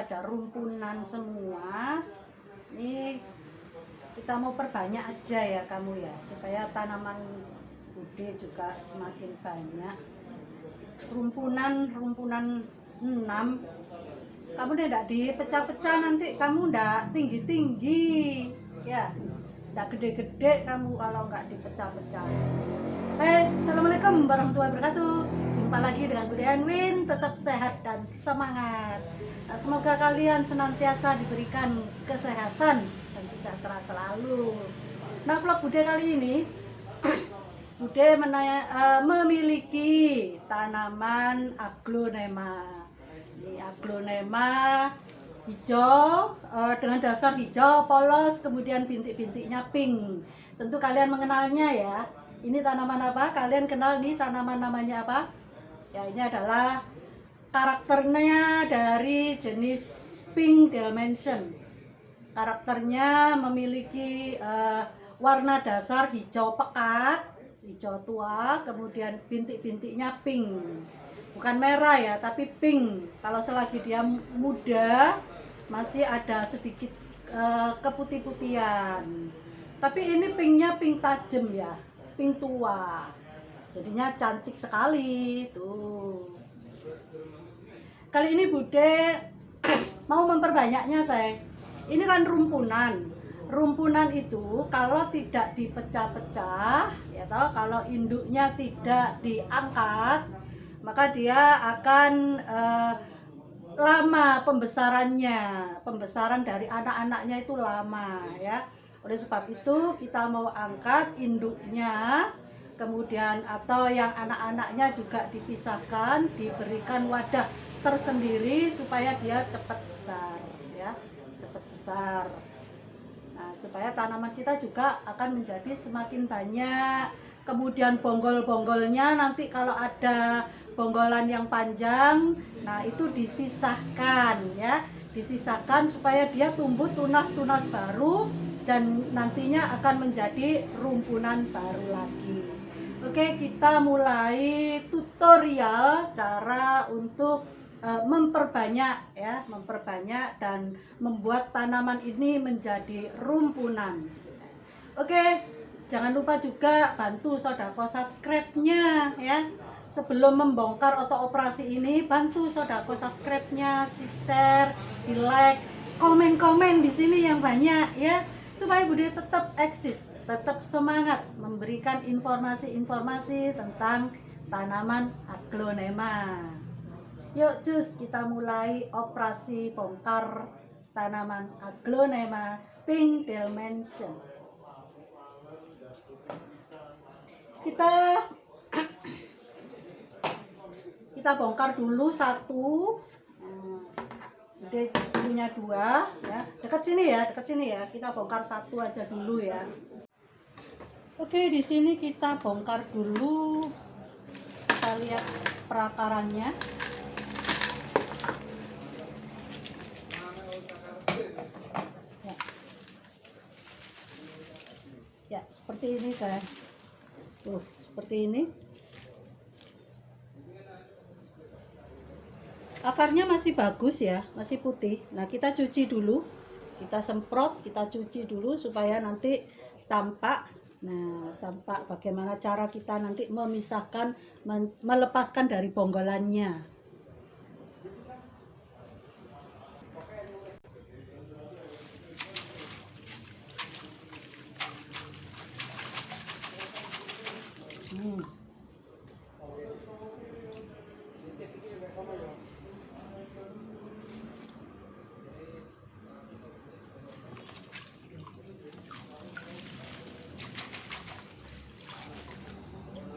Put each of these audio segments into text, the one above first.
pada rumpunan semua. Ini kita mau perbanyak aja ya kamu ya, supaya tanaman Bude juga semakin banyak. Rumpunan 6. Kamu tidak dipecah-pecah, nanti kamu ndak tinggi-tinggi ya, ndak gede-gede kamu kalau nggak dipecah-pecah. Assalamualaikum warahmatullahi wabarakatuh. Jumpa lagi dengan Bude Anwin. Tetap sehat dan semangat. Semoga kalian senantiasa diberikan kesehatan dan sejahtera selalu. Nah, vlog Bude kali ini Bude memiliki tanaman aglonema. Ini aglonema hijau dengan dasar hijau polos, kemudian bintik-bintiknya pink. Tentu kalian mengenalnya ya. Ini tanaman apa? Kalian kenal nih tanaman namanya apa? Ya, ini adalah karakternya dari jenis pink dalmatian. Karakternya memiliki warna dasar hijau pekat, hijau tua, kemudian bintik-bintiknya pink. Bukan merah ya, tapi pink. Kalau selagi dia muda masih ada sedikit keputih-putihan. Tapi ini pinknya pink tajam ya, pink tua. Jadinya cantik sekali tuh. Kali ini Bude mau memperbanyaknya, sayang. Ini kan rumpunan. Rumpunan itu kalau tidak dipecah-pecah, ya toh, kalau induknya tidak diangkat, maka dia akan lama pembesarannya. Pembesaran dari anak-anaknya itu lama ya. Oleh sebab itu kita mau angkat induknya, kemudian atau yang anak-anaknya juga dipisahkan, diberikan wadah tersendiri supaya dia cepat besar ya, cepat besar. Nah, supaya tanaman kita juga akan menjadi semakin banyak. Kemudian bonggol-bonggolnya nanti kalau ada bonggolan yang panjang, nah itu disisahkan ya, disisahkan supaya dia tumbuh tunas-tunas baru dan nantinya akan menjadi rumpunan baru lagi. Oke, kita mulai tutorial cara untuk memperbanyak ya, memperbanyak dan membuat tanaman ini menjadi rumpunan. Oke, jangan lupa juga bantu sodako subscribe-nya ya. Sebelum membongkar atau operasi ini, bantu sodako subscribe-nya, share, di like, komen-komen di sini yang banyak ya, supaya Bude tetap eksis, tetap semangat memberikan informasi-informasi tentang tanaman aglonema. Yuk cus, kita mulai operasi bongkar tanaman aglonema pink dalmatian. Kita bongkar dulu satu. Udah punya dua ya. Dekat sini ya, kita bongkar satu aja dulu ya. Oke, di sini kita bongkar dulu. Kita lihat perakarannya. Ya, seperti ini saya. Tuh, seperti ini. Akarnya masih bagus ya, masih putih. Nah, kita cuci dulu. Kita semprot, kita cuci dulu supaya nanti tampak. Nah, tampak bagaimana cara kita nanti memisahkan, melepaskan dari bonggolannya.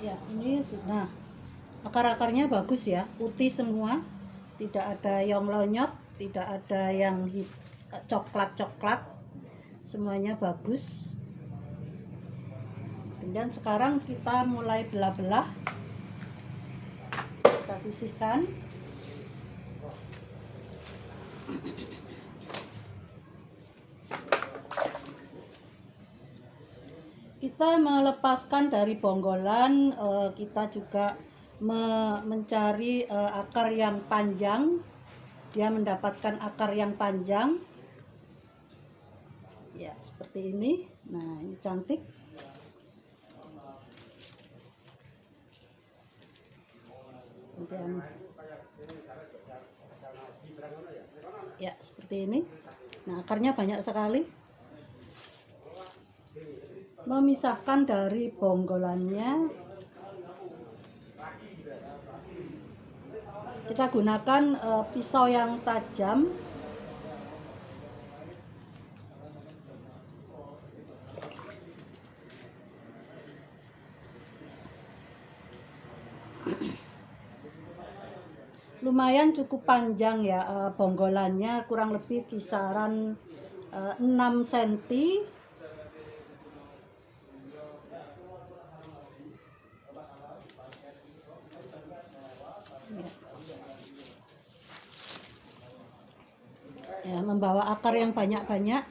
Ya, ini sudah akar-akarnya bagus ya, putih semua, tidak ada yang lonyot, tidak ada yang coklat-coklat, semuanya bagus. Kemudian sekarang kita mulai belah-belah, kita sisihkan. Kita melepaskan dari bonggolan, kita juga mencari akar yang panjang dia mendapatkan akar yang panjang ya, seperti ini. Nah, ini cantik. Kemudian ya, seperti ini. Nah, akarnya banyak sekali. Memisahkan dari bonggolannya, kita gunakan pisau yang tajam. Lumayan cukup panjang ya, bonggolannya kurang lebih kisaran 6 cm. Ya, membawa akar yang banyak-banyak.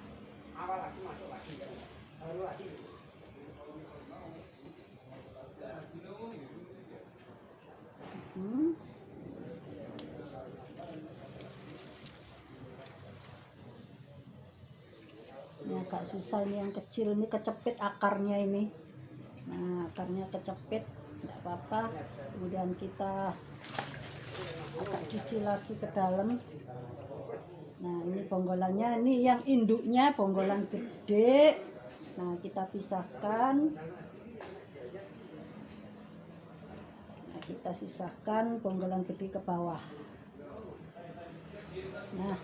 Ini agak susah, ini yang kecil ini kecepit akarnya ini. Nah, akarnya kecepit, tidak apa-apa. Kemudian kita agak cuci lagi ke dalam. Nah, ini bonggolannya, ini yang induknya bonggolan gede. Nah, kita pisahkan. Nah, kita sisahkan bonggolan gede ke bawah. Nah,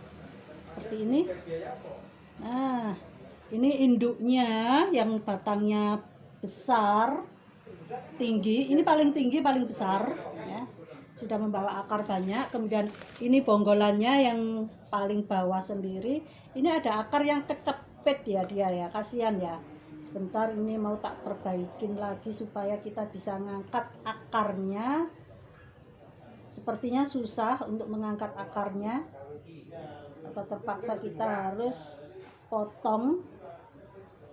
seperti ini. Nah, ini induknya yang batangnya besar, tinggi. Ini paling tinggi, paling besar ya. Sudah membawa akar banyak. Kemudian ini bonggolannya yang paling bawah sendiri. Ini ada akar yang kecepit ya dia ya. Kasihan ya. Sebentar, ini mau tak perbaikin lagi supaya kita bisa ngangkat akarnya. Sepertinya susah untuk mengangkat akarnya, atau terpaksa kita harus potong.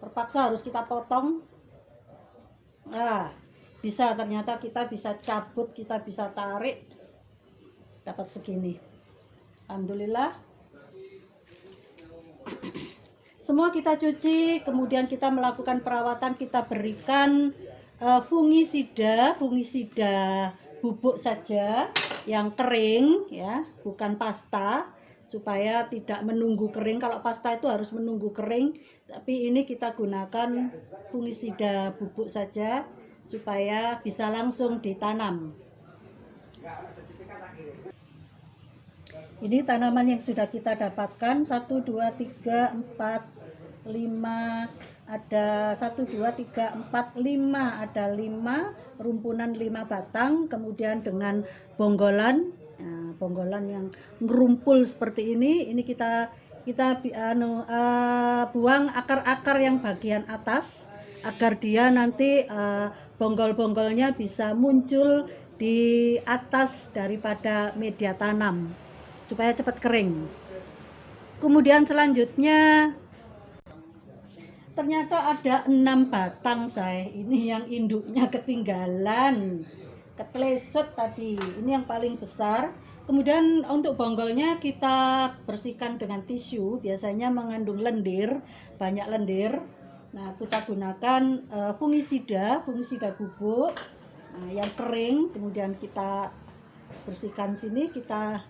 Terpaksa harus kita potong. Nah, bisa, ternyata kita bisa cabut, kita bisa tarik, dapat segini. Alhamdulillah. Semua kita cuci, kemudian kita melakukan perawatan, kita berikan fungisida bubuk saja yang kering ya, bukan pasta, supaya tidak menunggu kering. Kalau pasta itu harus menunggu kering, tapi ini kita gunakan fungisida bubuk saja supaya bisa langsung ditanam. Ini tanaman yang sudah kita dapatkan, 1, 2, 3, 4, 5, ada 1, 2, 3, 4, 5, ada 5 rumpunan, 5 batang. Kemudian dengan bonggolan, nah, bonggolan yang ngerumpul seperti ini kita buang akar-akar yang bagian atas, agar dia nanti bonggol-bonggolnya bisa muncul di atas daripada media tanam supaya cepat kering. Kemudian selanjutnya ternyata ada 6 batang saya. Ini yang induknya ketinggalan, ketelesut tadi. Ini yang paling besar. Kemudian untuk bonggolnya kita bersihkan dengan tisu, biasanya mengandung lendir, banyak lendir. Nah, kita gunakan fungisida bubuk yang kering. Kemudian kita bersihkan sini, kita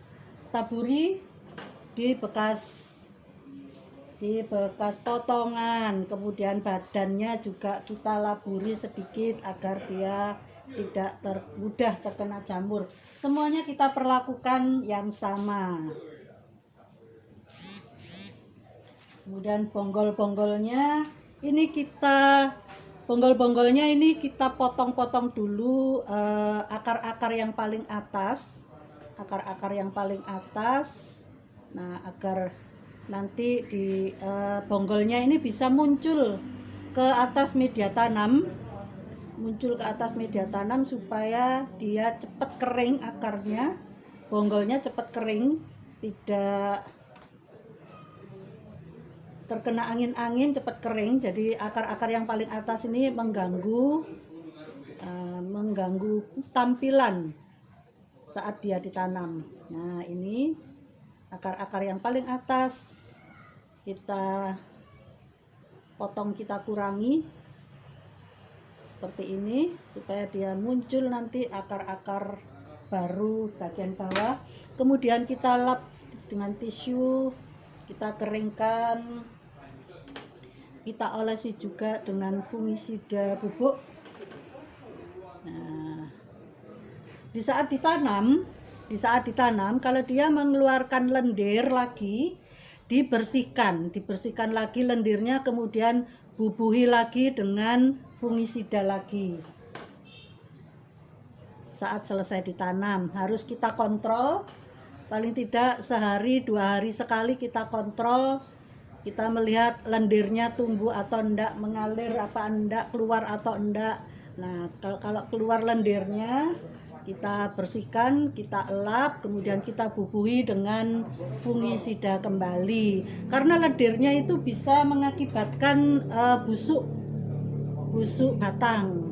taburi di bekas potongan. Kemudian badannya juga kita laburi sedikit agar dia tidak mudah terkena jamur. Semuanya kita perlakukan yang sama. Kemudian bonggol-bonggolnya ini kita potong-potong dulu akar-akar yang paling atas. Nah, agar nanti di bonggolnya ini bisa muncul ke atas media tanam, supaya dia cepat kering akarnya, bonggolnya cepat kering, tidak terkena angin-angin, cepat kering. Jadi akar-akar yang paling atas ini mengganggu tampilan saat dia ditanam. Nah, ini Akar-akar yang paling atas kita potong, kita kurangi seperti ini supaya dia muncul nanti akar-akar baru bagian bawah. Kemudian kita lap dengan tisu, kita keringkan, kita olesi juga dengan fungisida bubuk. Nah, di saat ditanam kalau dia mengeluarkan lendir lagi, dibersihkan lagi lendirnya, kemudian bubuhi lagi dengan fungisida lagi. Saat selesai ditanam harus kita kontrol, paling tidak sehari 2 hari sekali kita kontrol, kita melihat lendirnya tumbuh atau enggak, mengalir apa enggak, keluar atau enggak. Nah, kalau keluar lendirnya kita bersihkan, kita elap, kemudian kita bubuhi dengan fungisida kembali. Karena lendirnya itu bisa mengakibatkan busuk batang.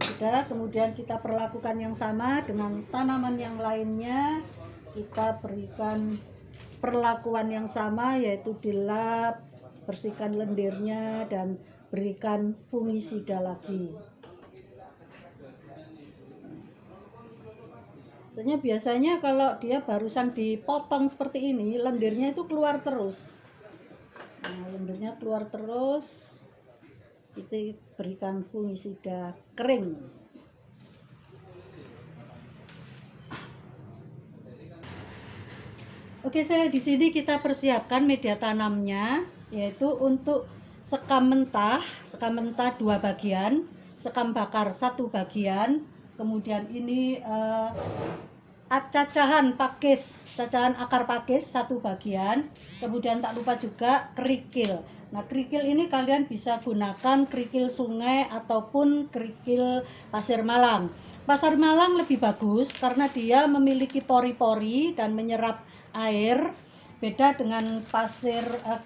Sudah, kemudian kita perlakukan yang sama dengan tanaman yang lainnya. Kita berikan perlakuan yang sama, yaitu dilap, bersihkan lendirnya, dan berikan fungisida lagi. Biasanya kalau dia barusan dipotong seperti ini, lendirnya itu keluar terus. Nah, lendirnya keluar terus, kita berikan fungisida kering. Oke, di sini kita persiapkan media tanamnya, yaitu untuk sekam mentah 2 bagian, sekam bakar 1 bagian, kemudian ini cacahan akar pakis 1 bagian, kemudian tak lupa juga kerikil. Nah, kerikil ini kalian bisa gunakan kerikil sungai ataupun kerikil pasir malang. Pasir malang lebih bagus karena dia memiliki pori-pori dan menyerap air. Beda dengan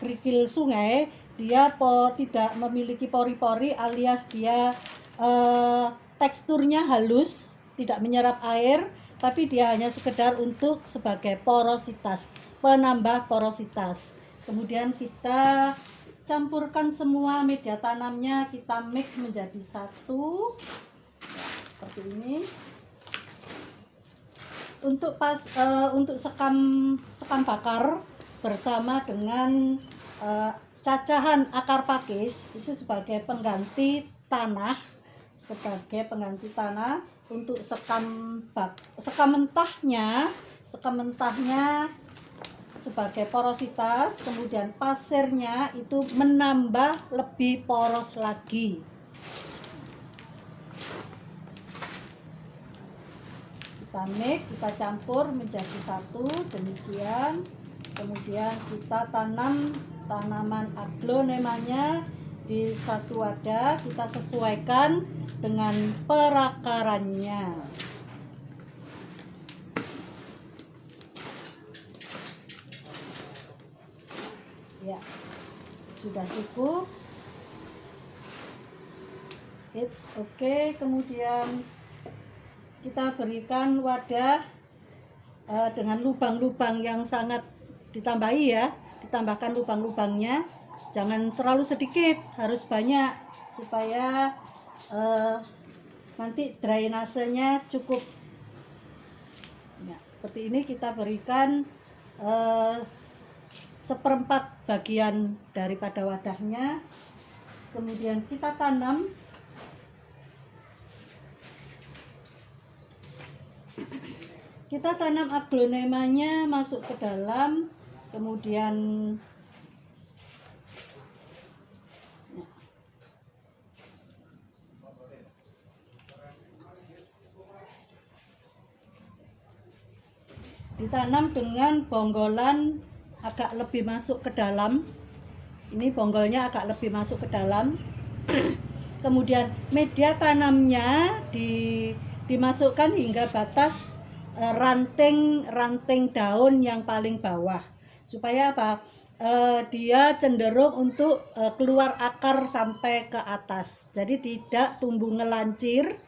kerikil sungai, dia tidak memiliki pori-pori, alias dia teksturnya halus, tidak menyerap air, tapi dia hanya sekedar untuk sebagai porositas, penambah porositas. Kemudian kita campurkan semua media tanamnya, kita mix menjadi satu, seperti ini. Untuk sekam bakar bersama dengan cacahan akar pakis itu sebagai pengganti tanah, untuk sekam mentahnya sebagai porositas, kemudian pasirnya itu menambah lebih poros lagi. Kita mix, kita campur menjadi satu, demikian. Kemudian kita tanam tanaman aglonemanya di satu wadah, kita sesuaikan dengan perakarannya. Ya, sudah cukup. It's okay. Kemudian kita berikan wadah dengan lubang-lubang yang sangat ditambahkan lubang-lubangnya, jangan terlalu sedikit, harus banyak supaya nanti drainasenya cukup. Ya, seperti ini kita berikan 1/4 bagian daripada wadahnya, kemudian kita tanam. Kita tanam aglonemanya masuk ke dalam, kemudian ditanam dengan bonggolan agak lebih masuk ke dalam. Ini bonggolnya agak lebih masuk ke dalam. Kemudian media tanamnya dimasukkan hingga batas ranting daun yang paling bawah. Supaya apa? dia cenderung untuk keluar akar sampai ke atas. Jadi tidak tumbuh ngelancir,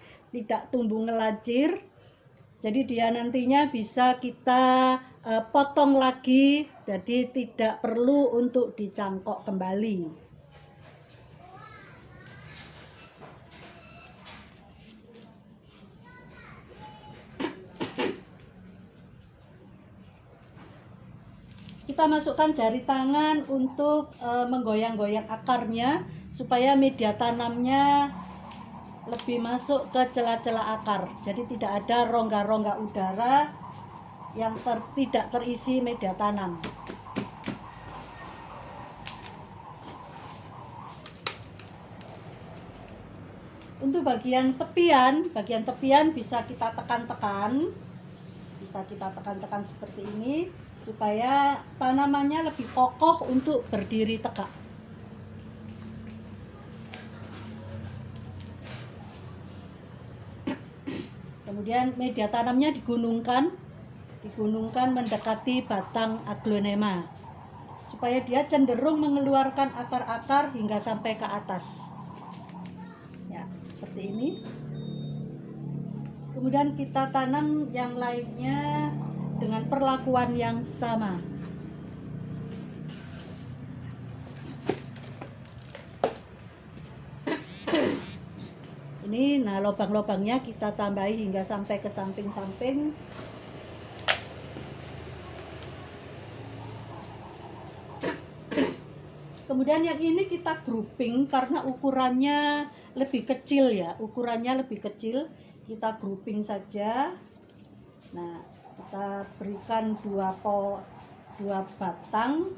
Jadi dia nantinya bisa kita potong lagi, jadi tidak perlu untuk dicangkok kembali. Kita masukkan jari tangan untuk menggoyang-goyang akarnya supaya media tanamnya lebih masuk ke celah-celah akar. Jadi tidak ada rongga-rongga udara yang tidak terisi media tanam. Untuk bagian tepian bisa kita tekan-tekan. Bisa kita tekan-tekan seperti ini supaya tanamannya lebih kokoh untuk berdiri tegak. Kemudian media tanamnya digunungkan mendekati batang aglonema supaya dia cenderung mengeluarkan akar-akar hingga sampai ke atas. Ya, seperti ini. Kemudian kita tanam yang lainnya dengan perlakuan yang sama. Ini, nah lubang-lubangnya kita tambahi hingga sampai ke samping-samping. Kemudian yang ini kita grouping karena ukurannya lebih kecil ya, kita grouping saja. Nah, kita berikan dua batang.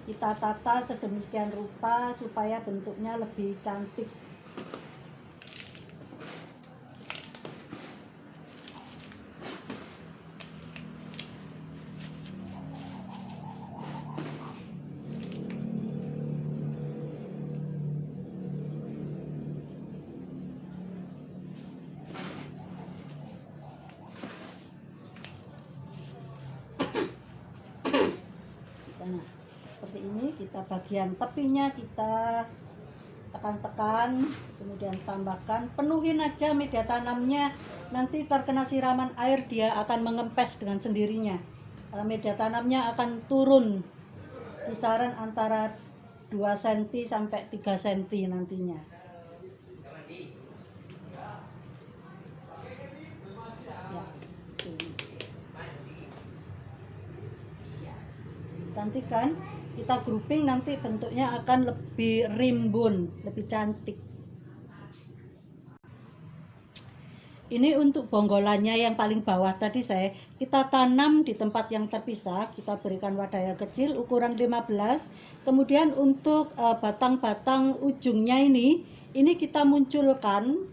Kita tata sedemikian rupa supaya bentuknya lebih cantik. Nah, seperti ini, kita bagian tepinya kita tekan-tekan, kemudian tambahkan, penuhin aja media tanamnya. Nanti terkena siraman air dia akan mengempes dengan sendirinya. Media tanamnya akan turun kisaran antara 2 cm sampai 3 cm nantinya. Cantik kan? Kita grouping, nanti bentuknya akan lebih rimbun, lebih cantik. Ini untuk bonggolannya yang paling bawah tadi kita tanam di tempat yang terpisah, kita berikan wadah yang kecil ukuran 15. Kemudian untuk batang-batang ujungnya ini kita munculkan.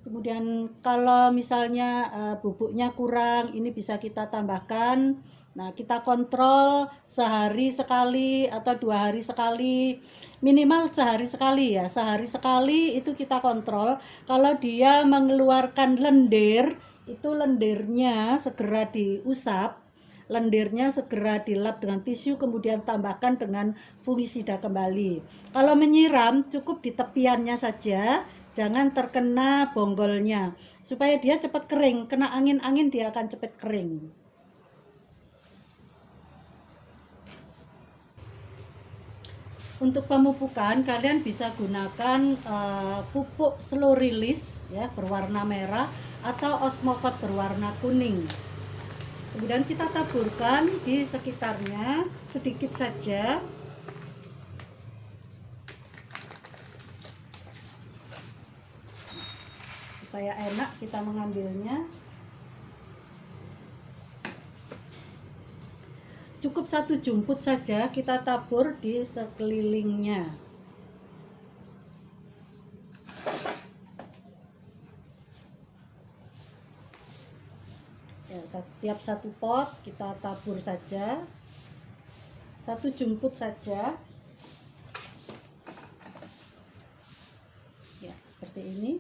Kemudian kalau misalnya bubuknya kurang, ini bisa kita tambahkan. Nah, kita kontrol sehari sekali atau 2 hari sekali, minimal sehari sekali ya. Sehari sekali itu kita kontrol. Kalau dia mengeluarkan lendir, itu lendirnya segera diusap, lendirnya segera dilap dengan tisu, kemudian tambahkan dengan fungisida kembali. Kalau menyiram, cukup di tepiannya saja, jangan terkena bonggolnya, supaya dia cepat kering. Kena angin-angin dia akan cepat kering. Untuk pemupukan kalian bisa gunakan pupuk slow release ya, berwarna merah atau osmokot berwarna kuning. Kemudian kita taburkan di sekitarnya sedikit saja. Supaya enak kita mengambilnya. Cukup 1 jumput saja kita tabur di sekelilingnya. Ya, setiap 1 pot kita tabur saja 1 jumput saja. Ya, seperti ini.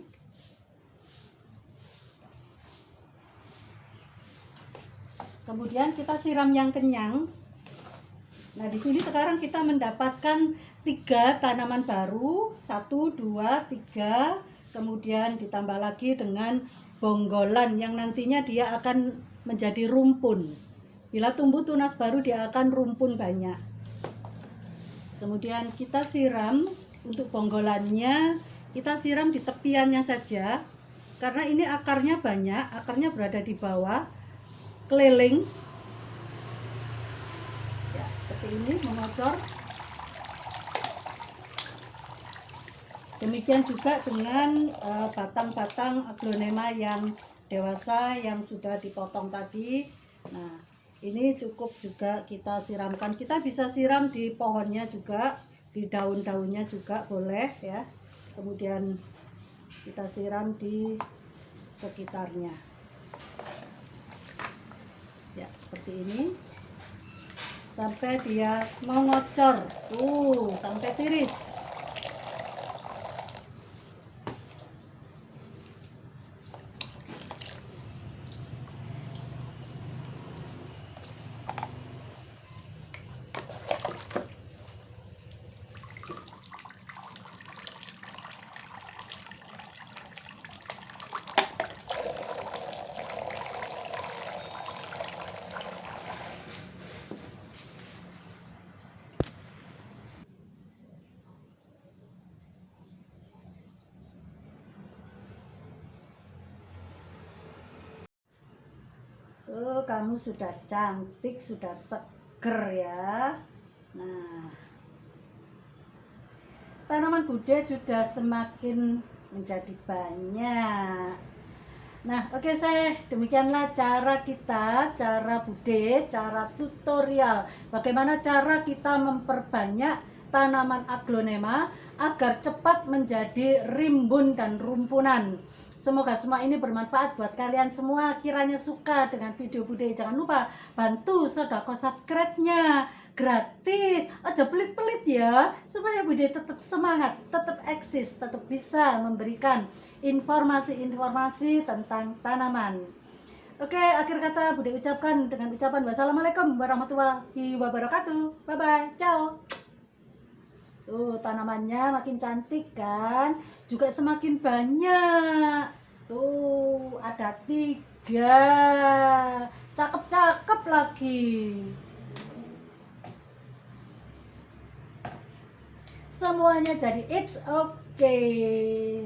Kemudian kita siram yang kenyang. Nah, di sini sekarang kita mendapatkan 3 tanaman baru, 1, 2, 3. Kemudian ditambah lagi dengan bonggolan yang nantinya dia akan menjadi rumpun. Bila tumbuh tunas baru dia akan rumpun banyak. Kemudian kita siram untuk bonggolannya, kita siram di tepiannya saja. Karena ini akarnya banyak, akarnya berada di bawah, keliling. Ya, seperti ini mengocor. Demikian juga dengan batang-batang aglonema yang dewasa yang sudah dipotong tadi. Nah, ini cukup juga kita siramkan. Kita bisa siram di pohonnya juga, di daun-daunnya juga boleh ya. Kemudian kita siram di sekitarnya. Ya, seperti ini. Sampai dia mengocor. Sampai tiris. Kamu sudah cantik, sudah seger ya. Nah, tanaman bude sudah semakin menjadi banyak. Nah, oke saya demikianlah cara bude, cara tutorial bagaimana cara kita memperbanyak tanaman aglonema agar cepat menjadi rimbun dan rumpunan. Semoga semua ini bermanfaat buat kalian semua. Kiranya suka dengan video bude, jangan lupa bantu sodako subscribe-nya, gratis, aja pelit-pelit ya, supaya bude tetap semangat, tetap eksis, tetap bisa memberikan informasi-informasi tentang tanaman. Oke, akhir kata bude ucapkan dengan ucapan wassalamualaikum warahmatullahi wabarakatuh. Bye bye, ciao. Tuh, tanamannya makin cantik kan, juga semakin banyak. Tuh, ada 3, cakep-cakep lagi. Semuanya jadi it's okay.